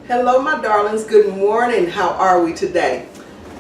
Hello my darlings, good morning. How are we today?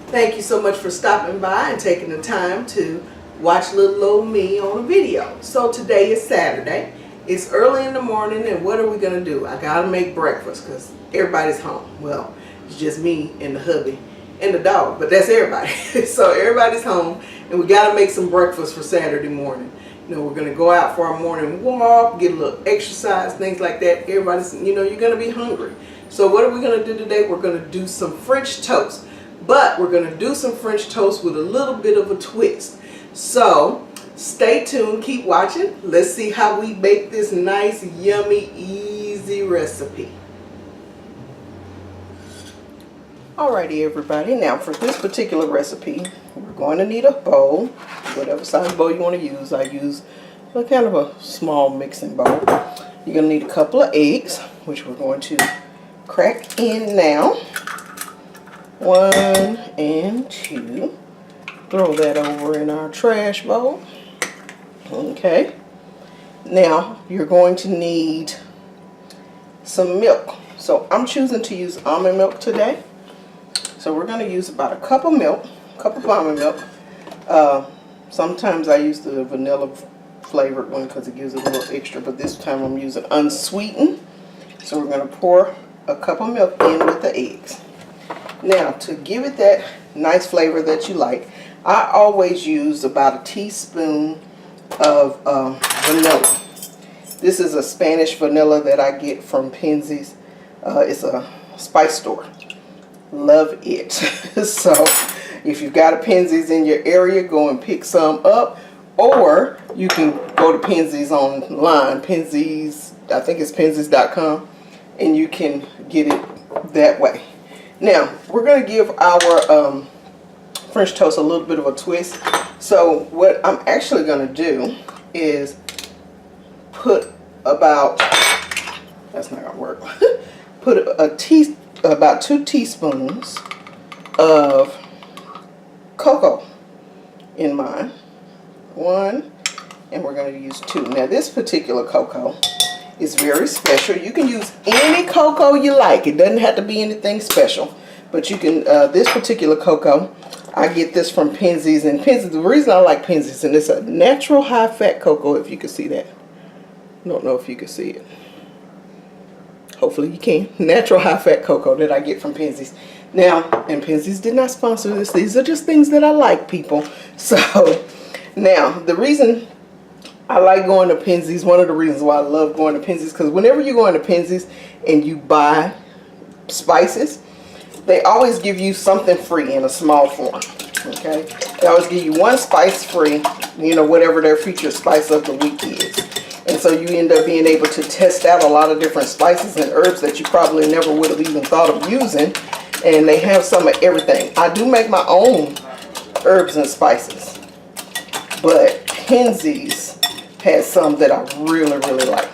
Thank you so much for stopping by and taking the time to watch little old me on a video. So today is Saturday. It's early in the morning and what are we going to do? I got to make breakfast because everybody's home. Well, it's just me and the hubby and the dog, but that's everybody. So everybody's home and we got to make some breakfast for Saturday morning. You know, we're going to go out for our morning walk, get a little exercise, things like that. Everybody's, you know, you're going to be hungry. So what are we going to do today? We're going to do some French toast. But we're going to do some French toast with a little bit of a twist. So stay tuned, keep watching. Let's see how we make this nice, yummy, easy recipe. Alrighty everybody, now for this particular recipe, we're going to need a bowl, whatever size bowl you want to use. I use a kind of a small mixing bowl. You're going to need a couple of eggs, which we're going to crack in now. 1 and 2. Throw that over in our trash bowl. Okay. Now you're going to need some milk. So I'm choosing to use almond milk today. So we're going to use about a cup of milk, a cup of almond milk. Sometimes I use the vanilla flavored one because it gives it a little extra, but this time I'm using unsweetened. So we're going to pour a cup of milk in with the eggs. Now to give it that nice flavor that you like, I always use about a teaspoon of vanilla. This is a Spanish vanilla that I get from Penzeys. It's a spice store. Love it. So if you've got a Penzeys in your area, go and pick some up, or you can go to Penzeys online. Penzeys, I think it's Penzeys.com, and you can get it that way. Now we're going to give our French toast a little bit of a twist. So what I'm actually going to do is put about, that's not going to work, put about 2 teaspoons of cocoa in mine. 1, and we're going to use 2. Now this particular cocoa is very special. You can use any cocoa you like. It doesn't have to be anything special, but you can, this particular cocoa, I get this from Penzeys. And Penzeys, the reason I like Penzeys, and it's a natural high-fat cocoa, if you can see that. I don't know if you can see it. Hopefully you can. Natural high-fat cocoa that I get from Penzeys. Now, and Penzeys did not sponsor this. These are just things that I like, people. So, now, the reason I like going to Penzeys, one of the reasons why I love going to Penzeys, because whenever you go into Penzeys and you buy spices, they always give you something free in a small form. Okay? They always give you 1 spice free, you know, whatever their featured spice of the week is. And so you end up being able to test out a lot of different spices and herbs that you probably never would have even thought of using. And they have some of everything. I do make my own herbs and spices, but Penzeys has some that I really, really like.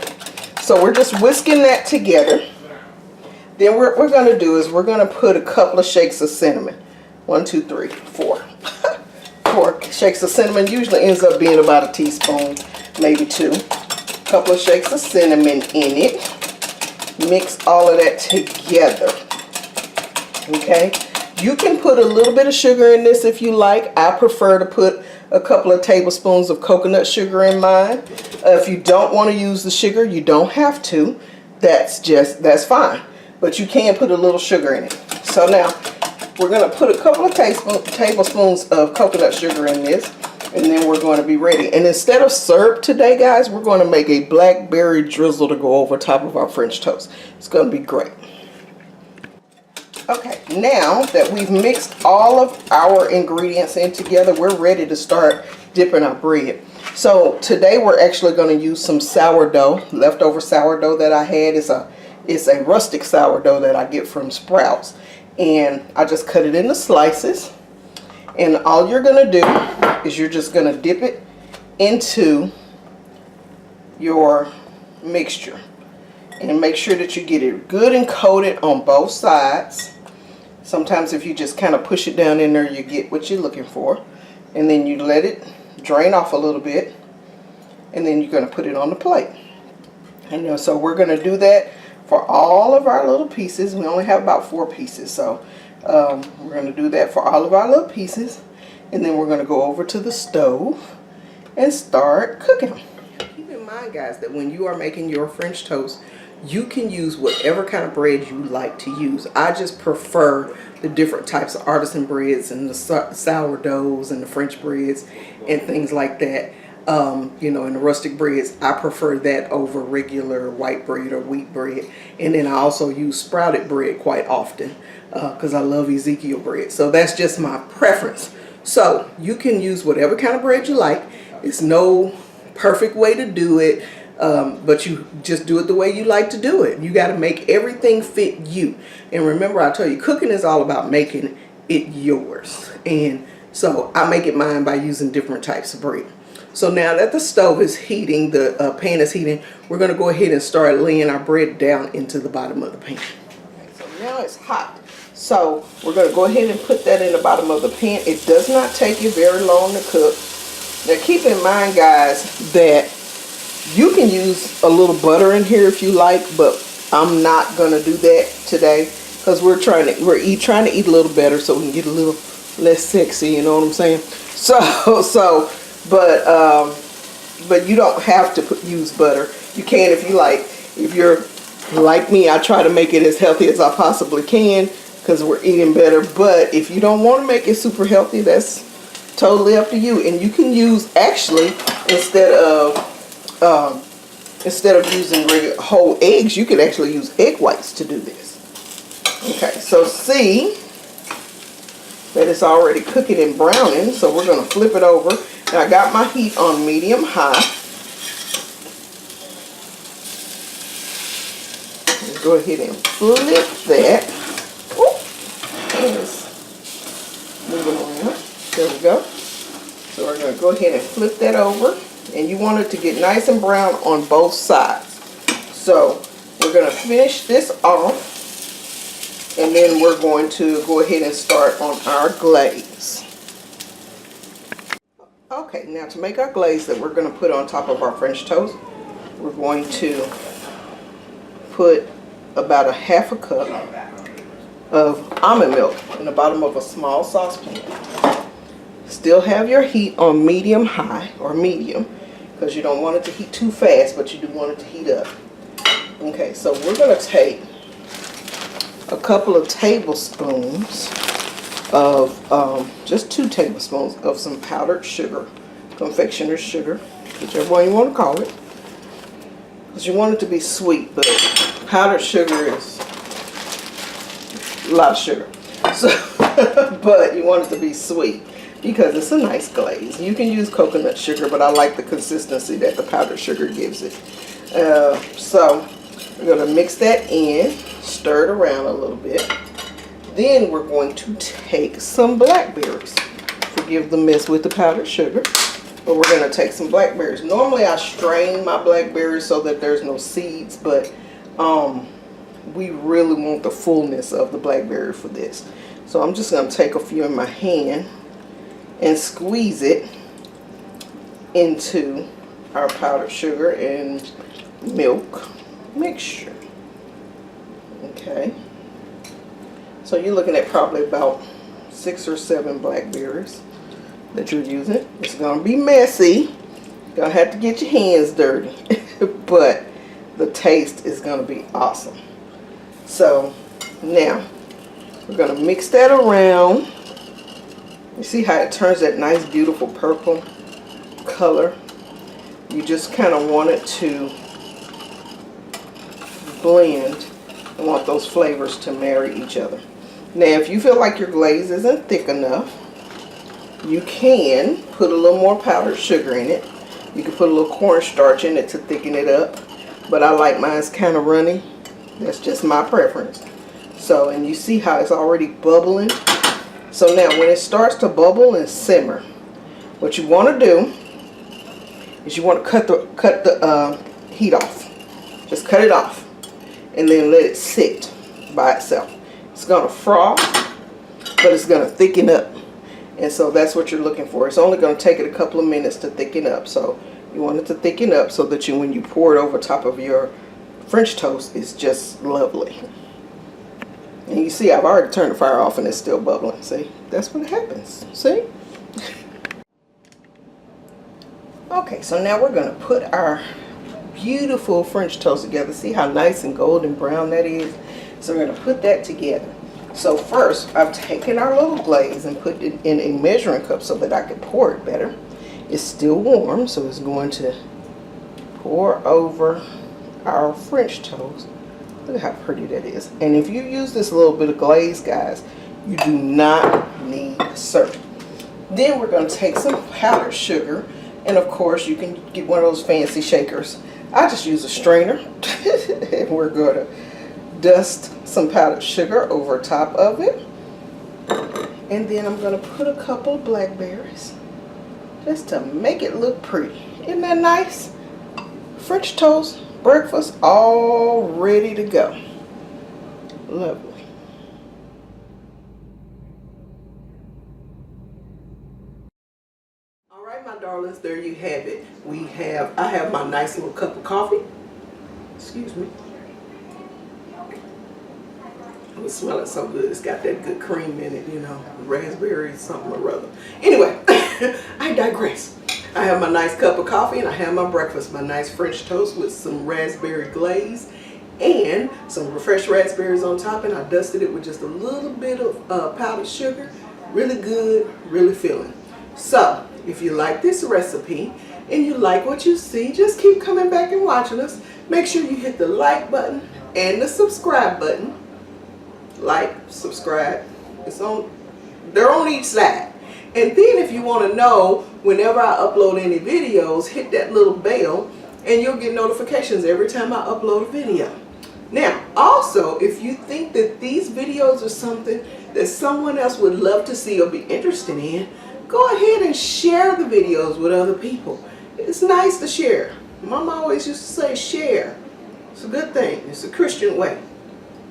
So we're just whisking that together. Then what we're going to do is we're going to put a couple of shakes of cinnamon. 1, 2, 3, 4. 4 shakes of cinnamon. Usually ends up being about a teaspoon, maybe 2. Couple of shakes of cinnamon in it. Mix all of that together. Okay, you can put a little bit of sugar in this if you like. I prefer to put a couple of tablespoons of coconut sugar in mine. If you don't want to use the sugar, you don't have to. That's fine, but you can put a little sugar in it. So now we're going to put a couple of tablespoons of coconut sugar in this. And then we're going to be ready. And instead of syrup today, guys, we're going to make a blackberry drizzle to go over top of our French toast. It's going to be great. Okay, now that we've mixed all of our ingredients in together, we're ready to start dipping our bread. So today we're actually going to use some sourdough, leftover sourdough that I had. It's a rustic sourdough that I get from Sprouts. And I just cut it into slices. And all you're going to do is you're just going to dip it into your mixture. And make sure that you get it good and coated on both sides. Sometimes if you just kind of push it down in there, you get what you're looking for. And then you let it drain off a little bit. And then you're going to put it on the plate. And so we're going to do that for all of our little pieces. We only have about 4 pieces, so we're going to do that for all of our little pieces. And then we're going to go over to the stove and start cooking them. Keep in mind, guys, that when you are making your French toast, you can use whatever kind of bread you like to use. I just prefer the different types of artisan breads and the sourdoughs and the French breads and things like that. You know, and the rustic breads, I prefer that over regular white bread or wheat bread. And then I also use sprouted bread quite often because I love Ezekiel bread. So that's just my preference. So you can use whatever kind of bread you like. It's no perfect way to do it, but you just do it the way you like to do it. You got to make everything fit you. And remember, I tell you, cooking is all about making it yours. And so I make it mine by using different types of bread. So now that the stove is heating, the pan is heating, we're going to go ahead and start laying our bread down into the bottom of the pan. Okay, so now it's hot. So we're going to go ahead and put that in the bottom of the pan. It does not take you very long to cook. Now keep in mind, guys, that you can use a little butter in here if you like, but I'm not going to do that today because we're trying to eat a little better so we can get a little less sexy, you know what I'm saying? But you don't have to use butter. You can if you like. If you're like me, I try to make it as healthy as I possibly can because we're eating better. But if you don't want to make it super healthy, that's totally up to you. And you can use, actually, instead of using regular whole eggs, you could actually use egg whites to do this. Okay, so see that it's already cooking and browning, so we're going to flip it over. And I got my heat on medium high. Go ahead and flip that. Move it around. There we go. So we're going to go ahead and flip that over. And you want it to get nice and brown on both sides. So we're going to finish this off. And then we're going to go ahead and start on our glaze. Okay, now to make our glaze that we're going to put on top of our French toast, we're going to put about 1/2 cup of almond milk in the bottom of a small saucepan. Still have your heat on medium high or medium because you don't want it to heat too fast, but you do want it to heat up. Okay, so we're going to take a couple of tablespoons of, just 2 tablespoons of some powdered sugar, confectioner's sugar, whichever one you want to call it, because you want it to be sweet, but powdered sugar is a lot of sugar. So, but you want it to be sweet because it's a nice glaze. You can use coconut sugar, but I like the consistency that the powdered sugar gives it. So we're going to mix that in, stir it around a little bit. Then we're going to take some blackberries. Forgive the mess with the powdered sugar, but we're going to take some blackberries. Normally I strain my blackberries so that there's no seeds, but we really want the fullness of the blackberry for this. So I'm just going to take a few in my hand and squeeze it into our powdered sugar and milk mixture. Okay. So you're looking at probably about 6 or 7 blackberries that you're using. It's going to be messy. You're going to have to get your hands dirty. But the taste is going to be awesome. So now we're going to mix that around. You see how it turns that nice beautiful purple color? You just kind of want it to blend and want those flavors to marry each other. Now if you feel like your glaze isn't thick enough, you can put a little more powdered sugar in it. You can put a little cornstarch in it to thicken it up, but I like mine's kind of runny. That's just my preference. So, and you see how it's already bubbling. So now when it starts to bubble and simmer, what you want to do is you want to cut the heat off. Just cut it off and then let it sit by itself. It's going to froth, but it's going to thicken up. And so that's what you're looking for. It's only going to take it a couple of minutes to thicken up. So you want it to thicken up so that when you pour it over top of your French toast is just lovely. And you see, I've already turned the fire off and it's still bubbling. See, that's what happens. See? Okay, so now we're going to put our beautiful French toast together. See how nice and golden brown that is? So we're going to put that together. So first, I've taken our little glaze and put it in a measuring cup so that I could pour it better. It's still warm, so it's going to pour over our French toast. Look at how pretty that is. And if you use this little bit of glaze, guys, you do not need syrup. Then we're going to take some powdered sugar. And of course, you can get one of those fancy shakers. I just use a strainer. And we're going to dust some powdered sugar over top of it. And then I'm going to put a couple of blackberries just to make it look pretty. Isn't that nice? French toast, breakfast, all ready to go. Lovely. My darlings, there you have it. I have my nice little cup of coffee. Excuse me. It smelling so good. It's got that good cream in it, you know, raspberry something or other. Anyway, I digress. I have my nice cup of coffee and I have my breakfast, my nice French toast with some raspberry glaze and some fresh raspberries on top, and I dusted it with just a little bit of powdered sugar. Really good, really filling. So, if you like this recipe and you like what you see, just keep coming back and watching us. Make sure you hit the like button and the subscribe button. Like, subscribe. They're on each side. And then if you want to know whenever I upload any videos, hit that little bell and you'll get notifications every time I upload a video. Now, also, if you think that these videos are something that someone else would love to see or be interested in, go ahead and share the videos with other people. It's nice to share. Mama always used to say share. It's a good thing. It's a Christian way.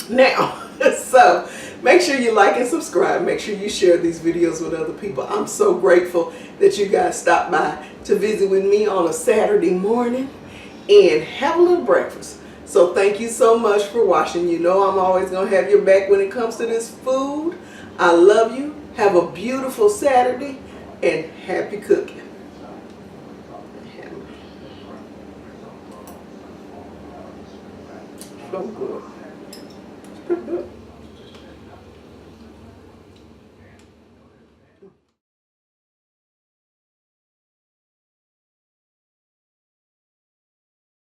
Now, so make sure you like and subscribe. Make sure you share these videos with other people. I'm so grateful that you guys stopped by to visit with me on a Saturday morning and have a little breakfast. So thank you so much for watching. You know I'm always going to have your back when it comes to this food. I love you. Have a beautiful Saturday and happy cooking. So good. It's pretty good.